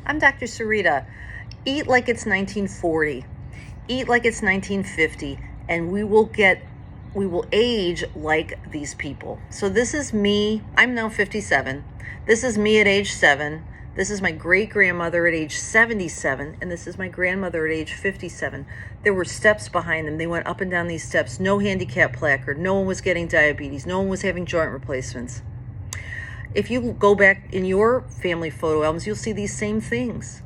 I'm Dr. Sarita. Eat like it's 1940. Eat like it's 1950, and we will age like these people. So this is me. I'm now 57. This is me at age 7. This is my great-grandmother at age 77, and this is my grandmother at age 57. There were steps behind them. They went up and down these steps. No handicap placard. No one was getting diabetes. No one was having joint replacements. If you go back in your family photo albums, you'll see these same things.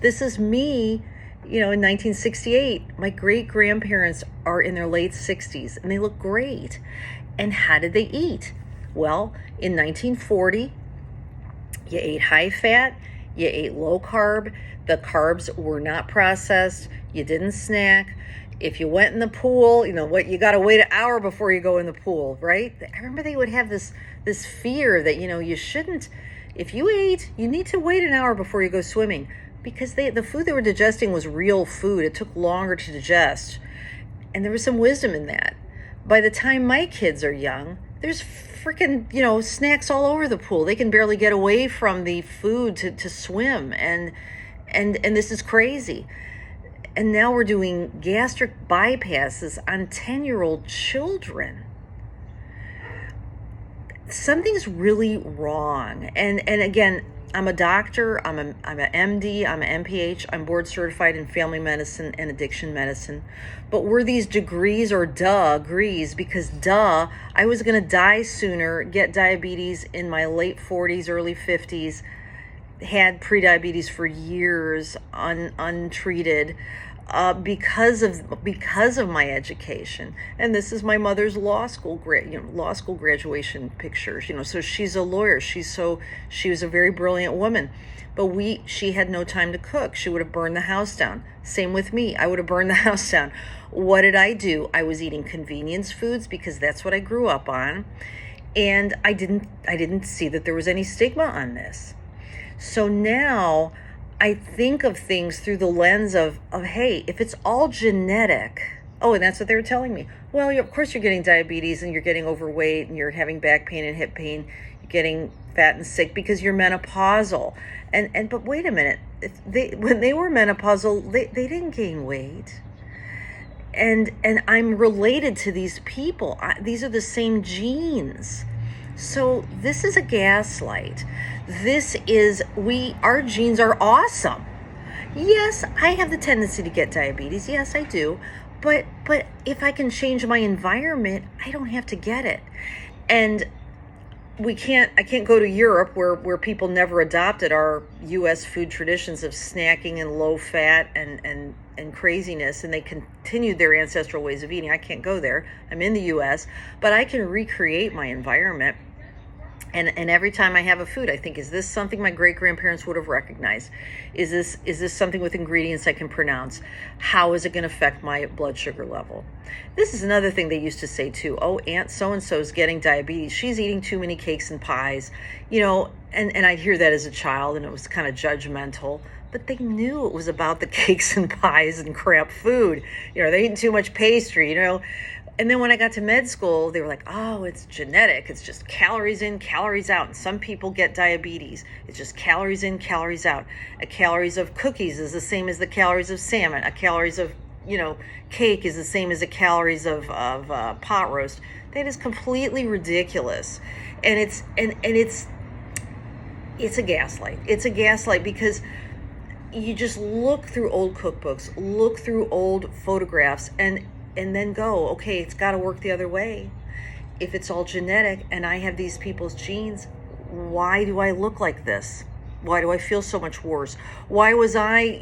This is me, in 1968. My great-grandparents are in their late 60s, and they look great. And how did they eat? Well, in 1940, you ate high fat, you ate low carb, the carbs were not processed, you didn't snack. If you went in the pool, you got to wait an hour before you go in the pool, right? I remember they would have this fear that, you shouldn't, if you ate, you need to wait an hour before you go swimming, because the food they were digesting was real food. It took longer to digest. And there was some wisdom in that. By the time my kids are young, there's freaking, snacks all over the pool. They can barely get away from the food to swim. And this is crazy. And now we're doing gastric bypasses on 10-year-old children. Something's really wrong. And again, I'm a doctor, I'm an MD, I'm an MPH, I'm board certified in family medicine and addiction medicine. But were these degrees or degrees? Because I was going to die sooner, get diabetes in my late 40s, early 50s, had prediabetes for years, untreated, because of my education. And this is my mother's law school graduation pictures. So she's a lawyer. She was a very brilliant woman, but she had no time to cook. She would have burned the house down. Same with me. I would have burned the house down. What did I do? I was eating convenience foods because that's what I grew up on, and I didn't see that there was any stigma on this. So now I think of things through the lens of hey, if it's all genetic, and that's what they were telling me. Well, of course you're getting diabetes and you're getting overweight and you're having back pain and hip pain, you're getting fat and sick because you're menopausal. But wait a minute, when they were menopausal, they didn't gain weight. And I'm related to these people. These are the same genes. So this is a gaslight. Our genes are awesome. Yes, I have the tendency to get diabetes. Yes, I do. But if I can change my environment, I don't have to get it. And I can't go to Europe where people never adopted our US food traditions of snacking and low fat and craziness, and they continued their ancestral ways of eating. I can't go there. I'm in the US, but I can recreate my environment. And every time I have a food, I think, is this something my great-grandparents would have recognized? Is this something with ingredients I can pronounce? How is it going to affect my blood sugar level? This is another thing they used to say too. Oh, Aunt so-and-so is getting diabetes. She's eating too many cakes and pies. And I'd hear that as a child, and it was kind of judgmental. But they knew it was about the cakes and pies and crap food. They're eating too much pastry, And then when I got to med school, they were like, oh, it's genetic. It's just calories in, calories out. And some people get diabetes. It's just calories in, calories out. A calories of cookies is the same as the calories of salmon. A calories of, cake is the same as the calories of pot roast. That is completely ridiculous. And it's a gaslight. It's a gaslight because you just look through old cookbooks, look through old photographs, and then go, okay, it's got to work the other way. If it's all genetic and I have these people's genes, why do I look like this? Why do I feel so much worse? Why was I,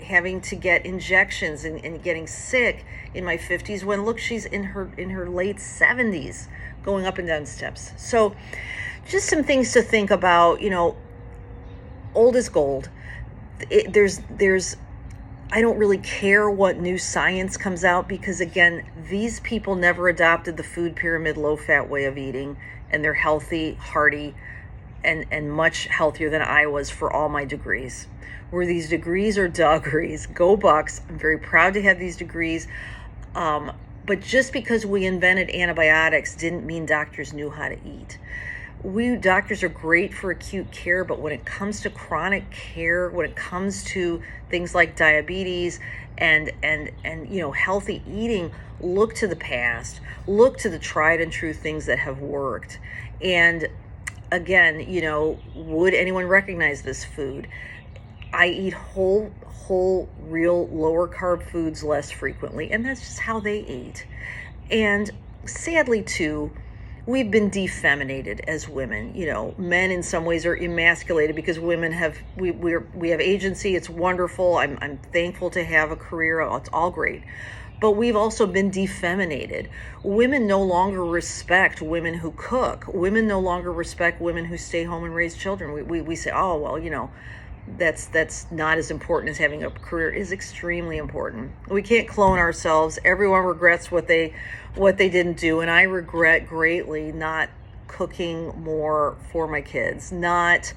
having to get injections and getting sick in my 50s when, look, she's in her late 70s going up and down steps? So just some things to think about. Old is gold. I don't really care what new science comes out because, again, these people never adopted the food pyramid, low-fat way of eating, and they're healthy, hearty, and much healthier than I was for all my degrees. Were these degrees or degrees? Go Bucks. I'm very proud to have these degrees. But just because we invented antibiotics didn't mean doctors knew how to eat. we doctors are great for acute care, but when it comes to chronic care, when it comes to things like diabetes and healthy eating, look to the past, look to the tried and true things that have worked. And again, would anyone recognize this food? I eat whole, real, lower carb foods less frequently, and that's just how they eat. And sadly, too, we've been defeminated as women. Men in some ways are emasculated because women have we have agency. It's wonderful. I'm thankful to have a career. It's all great. But we've also been defeminated. Women no longer respect women who cook. Women no longer respect women who stay home and raise children. We say, oh, well, that's not as important as having a career. Is extremely important. We can't clone ourselves. Everyone regrets what they didn't do, and I regret greatly not cooking more for my kids. Not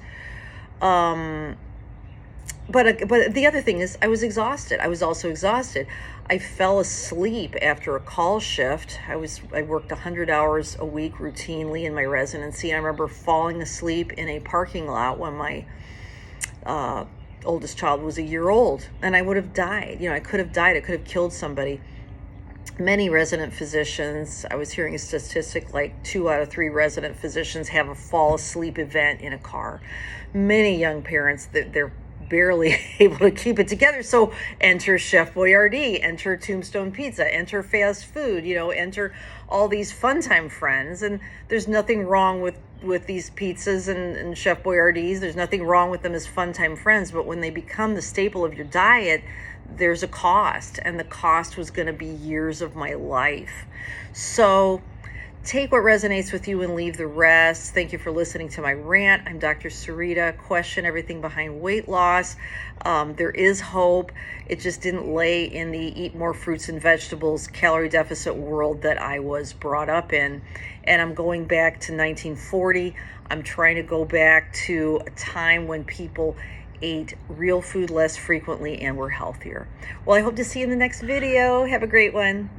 but the other thing is I was exhausted. I was also exhausted. I fell asleep after a call shift. I worked 100 hours a week routinely in my residency. I remember falling asleep in a parking lot when my oldest child was a year old, and I would have died. I could have died. I could have killed somebody. Many resident physicians, I was hearing a statistic like 2 out of 3 resident physicians have a fall asleep event in a car. Many young parents, they're barely able to keep it together. So enter Chef Boyardee, enter Tombstone Pizza, enter fast food, enter all these fun time friends. And there's nothing wrong with these pizzas and Chef Boyardees. There's nothing wrong with them as fun time friends. But when they become the staple of your diet, there's a cost. And the cost was going to be years of my life. So take what resonates with you and leave the rest. Thank you for listening to my rant. I'm Dr. Sarita. Question everything behind weight loss. There is hope. It just didn't lay in the eat more fruits and vegetables, calorie deficit world that I was brought up in. And I'm going back to 1940. I'm trying to go back to a time when people ate real food less frequently and were healthier. Well, I hope to see you in the next video. Have a great one.